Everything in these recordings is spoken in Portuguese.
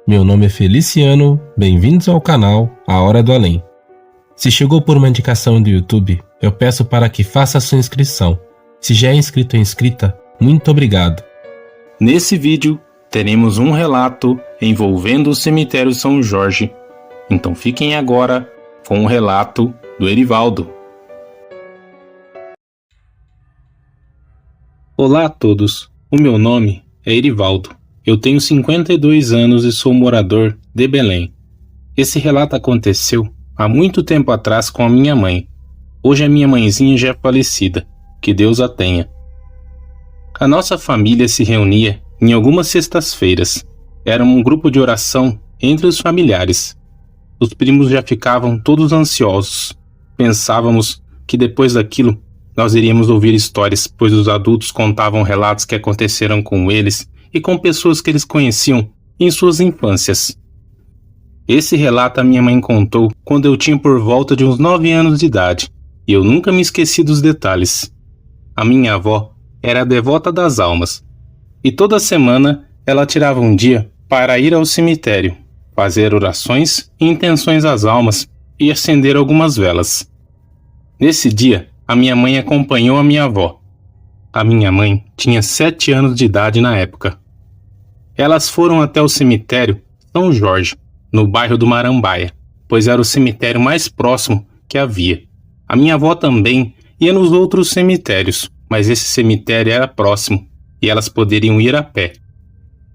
Meu nome é Feliciano, bem-vindos ao canal A Hora do Além. Se chegou por uma indicação do YouTube, eu peço para que faça a sua inscrição. Se já é inscrito ou inscrita, muito obrigado. Nesse vídeo, teremos um relato envolvendo o cemitério São Jorge. Então fiquem agora com o relato do Erivaldo. Olá a todos, o meu nome é Erivaldo. Eu tenho 52 anos e sou morador de Belém. Esse relato aconteceu há muito tempo atrás com a minha mãe. Hoje a minha mãezinha já é falecida, que Deus a tenha. A nossa família se reunia em algumas sextas-feiras. Era um grupo de oração entre os familiares. Os primos já ficavam todos ansiosos. Pensávamos que depois daquilo nós iríamos ouvir histórias, pois os adultos contavam relatos que aconteceram com eles e com pessoas que eles conheciam em suas infâncias. Esse relato a minha mãe contou quando eu tinha por volta de uns 9 anos de idade, e eu nunca me esqueci dos detalhes. A minha avó era a devota das almas, e toda semana ela tirava um dia para ir ao cemitério, fazer orações e intenções às almas e acender algumas velas. Nesse dia, a minha mãe acompanhou a minha avó. A minha mãe tinha 7 anos de idade na época. Elas foram até o cemitério São Jorge, no bairro do Marambaia, pois era o cemitério mais próximo que havia. A minha avó também ia nos outros cemitérios, mas esse cemitério era próximo e elas poderiam ir a pé.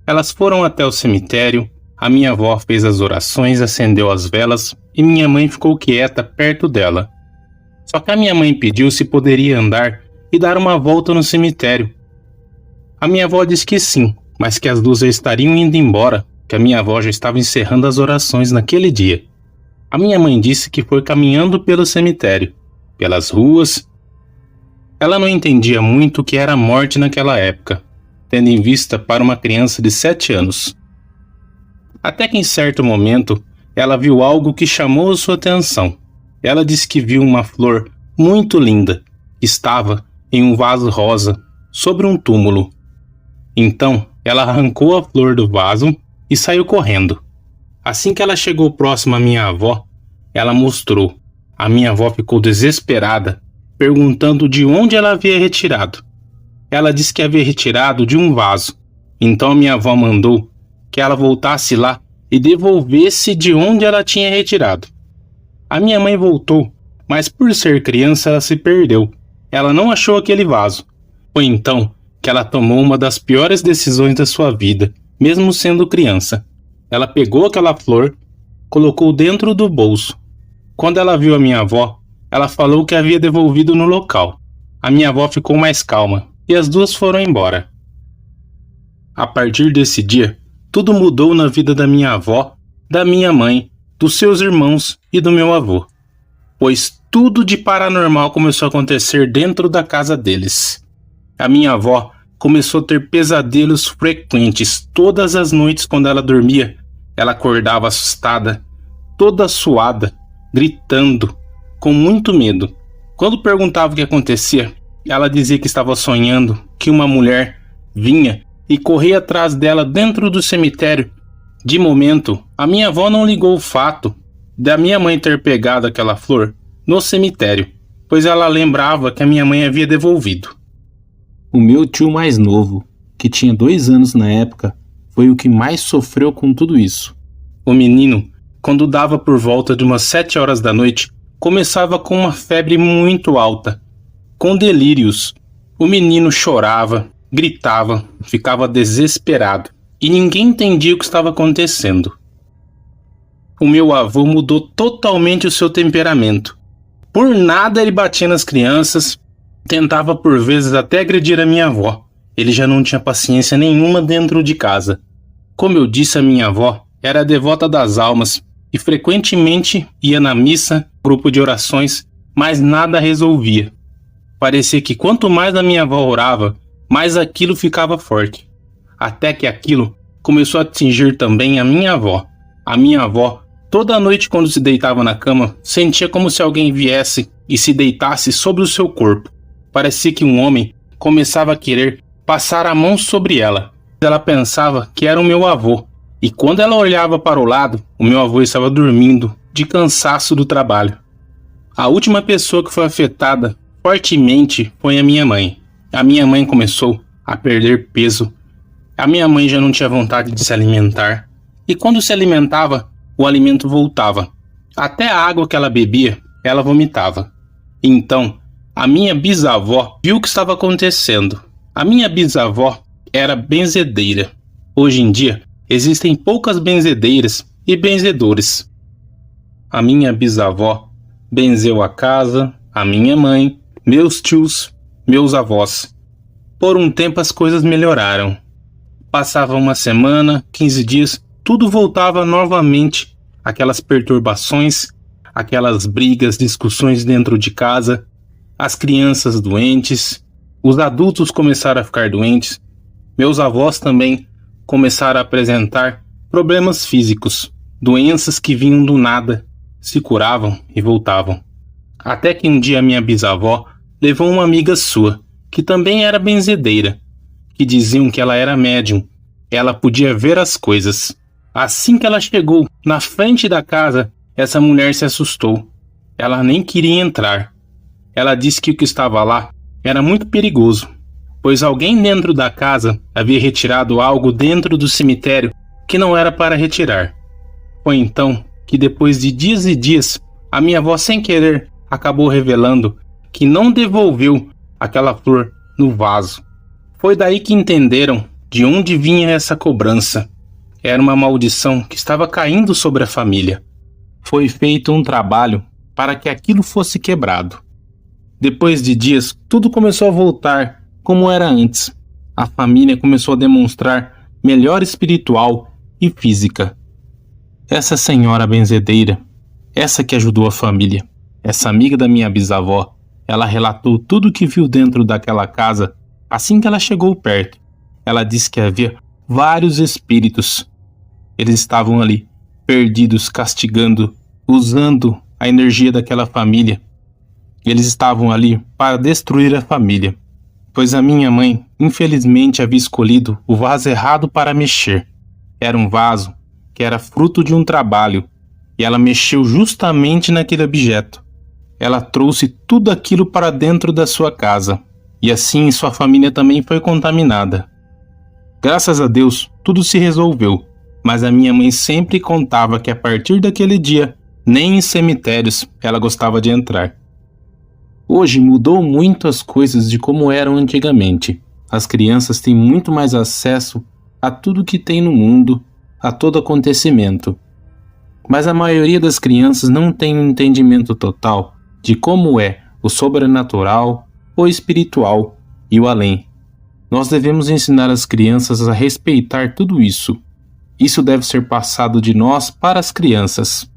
Elas foram até o cemitério, a minha avó fez as orações, acendeu as velas e minha mãe ficou quieta perto dela. Só que a minha mãe pediu se poderia andar e dar uma volta no cemitério. A minha avó disse que sim, mas que as duas já estariam indo embora, que a minha avó já estava encerrando as orações naquele dia. A minha mãe disse que foi caminhando pelo cemitério, pelas ruas. Ela não entendia muito o que era morte naquela época, tendo em vista para uma criança de 7 anos. Até que em certo momento, ela viu algo que chamou sua atenção. Ela disse que viu uma flor muito linda, que estava em um vaso rosa, sobre um túmulo. Então, ela arrancou a flor do vaso e saiu correndo. Assim que ela chegou próxima à minha avó, ela mostrou. A minha avó ficou desesperada, perguntando de onde ela havia retirado. Ela disse que havia retirado de um vaso. Então a minha avó mandou que ela voltasse lá e devolvesse de onde ela tinha retirado. A minha mãe voltou, mas por ser criança ela se perdeu. Ela não achou aquele vaso. Foi então que ela tomou uma das piores decisões da sua vida, mesmo sendo criança. Ela pegou aquela flor, colocou dentro do bolso. Quando ela viu a minha avó, ela falou que havia devolvido no local. A minha avó ficou mais calma e as duas foram embora. A partir desse dia, tudo mudou na vida da minha avó, da minha mãe, dos seus irmãos e do meu avô, pois tudo de paranormal começou a acontecer dentro da casa deles. A minha avó começou a ter pesadelos frequentes. Todas as noites quando ela dormia, ela acordava assustada, toda suada, gritando, com muito medo. Quando perguntava o que acontecia, ela dizia que estava sonhando que uma mulher vinha e corria atrás dela dentro do cemitério. De momento, a minha avó não ligou o fato da minha mãe ter pegado aquela flor no cemitério, pois ela lembrava que a minha mãe havia devolvido. O meu tio mais novo, que tinha 2 anos na época, foi o que mais sofreu com tudo isso. O menino, quando dava por volta de umas 7 horas da noite, começava com uma febre muito alta, com delírios. O menino chorava, gritava, ficava desesperado, e ninguém entendia o que estava acontecendo. O meu avô mudou totalmente o seu temperamento. Por nada ele batia nas crianças, tentava por vezes até agredir a minha avó. Ele já não tinha paciência nenhuma dentro de casa. Como eu disse, a minha avó era a devota das almas e frequentemente ia na missa, grupo de orações, mas nada resolvia. Parecia que quanto mais a minha avó orava, mais aquilo ficava forte. Até que aquilo começou a atingir também a minha avó. A minha avó, toda noite quando se deitava na cama, sentia como se alguém viesse e se deitasse sobre o seu corpo. Parecia que um homem começava a querer passar a mão sobre ela. Ela pensava que era o meu avô, E quando ela olhava para o lado, o meu avô estava dormindo, de cansaço do trabalho. A última pessoa que foi afetada fortemente foi a minha mãe. A minha mãe começou a perder peso. A minha mãe já não tinha vontade de se alimentar. E quando se alimentava, o alimento voltava. Até a água que ela bebia, ela vomitava. Então, a minha bisavó viu o que estava acontecendo. A minha bisavó era benzedeira. Hoje em dia, existem poucas benzedeiras e benzedores. A minha bisavó benzeu a casa, a minha mãe, meus tios, meus avós. Por um tempo as coisas melhoraram. Passava uma semana, 15 dias, tudo voltava novamente. Aquelas perturbações, aquelas brigas, discussões dentro de casa, as crianças doentes, os adultos começaram a ficar doentes, meus avós também começaram a apresentar problemas físicos, doenças que vinham do nada, se curavam e voltavam. Até que um dia minha bisavó levou uma amiga sua, que também era benzedeira, que diziam que ela era médium, ela podia ver as coisas. Assim que ela chegou na frente da casa, essa mulher se assustou. Ela nem queria entrar. Ela disse que o que estava lá era muito perigoso, pois alguém dentro da casa havia retirado algo dentro do cemitério que não era para retirar. Foi então que, depois de dias e dias, a minha avó, sem querer, acabou revelando que não devolveu aquela flor no vaso. Foi daí que entenderam de onde vinha essa cobrança. Era uma maldição que estava caindo sobre a família. Foi feito um trabalho para que aquilo fosse quebrado. Depois de dias, tudo começou a voltar como era antes. A família começou a demonstrar melhora espiritual e física. Essa senhora benzedeira, essa que ajudou a família, essa amiga da minha bisavó, ela relatou tudo o que viu dentro daquela casa assim que ela chegou perto. Ela disse que havia vários espíritos. Eles estavam ali, perdidos, castigando, usando a energia daquela família. Eles estavam ali para destruir a família, pois a minha mãe, infelizmente, havia escolhido o vaso errado para mexer. Era um vaso que era fruto de um trabalho, e ela mexeu justamente naquele objeto. Ela trouxe tudo aquilo para dentro da sua casa, e assim sua família também foi contaminada. Graças a Deus, tudo se resolveu, mas a minha mãe sempre contava que a partir daquele dia, nem em cemitérios ela gostava de entrar. Hoje mudou muito as coisas de como eram antigamente. As crianças têm muito mais acesso a tudo que tem no mundo, a todo acontecimento. Mas a maioria das crianças não tem um entendimento total de como é o sobrenatural, o espiritual e o além. Nós devemos ensinar as crianças a respeitar tudo isso. Isso deve ser passado de nós para as crianças,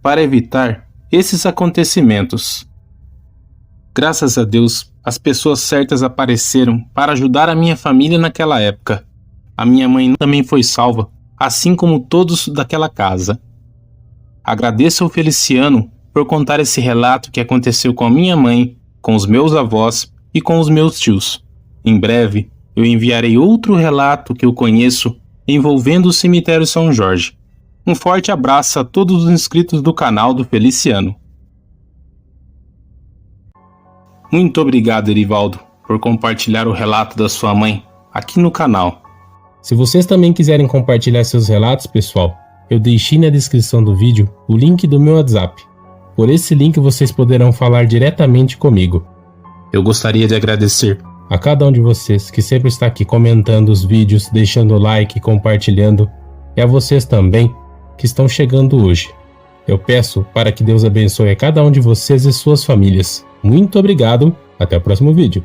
para evitar esses acontecimentos. Graças a Deus, as pessoas certas apareceram para ajudar a minha família naquela época. A minha mãe também foi salva, assim como todos daquela casa. Agradeço ao Feliciano por contar esse relato que aconteceu com a minha mãe, com os meus avós e com os meus tios. Em breve, eu enviarei outro relato que eu conheço envolvendo o cemitério São Jorge. Um forte abraço a todos os inscritos do canal do Feliciano. Muito obrigado, Erivaldo, por compartilhar o relato da sua mãe aqui no canal. Se vocês também quiserem compartilhar seus relatos, pessoal, eu deixei na descrição do vídeo o link do meu WhatsApp. Por esse link vocês poderão falar diretamente comigo. Eu gostaria de agradecer a cada um de vocês que sempre está aqui comentando os vídeos, deixando o like, compartilhando, e a vocês também que estão chegando hoje. Eu peço para que Deus abençoe a cada um de vocês e suas famílias. Muito obrigado, até o próximo vídeo.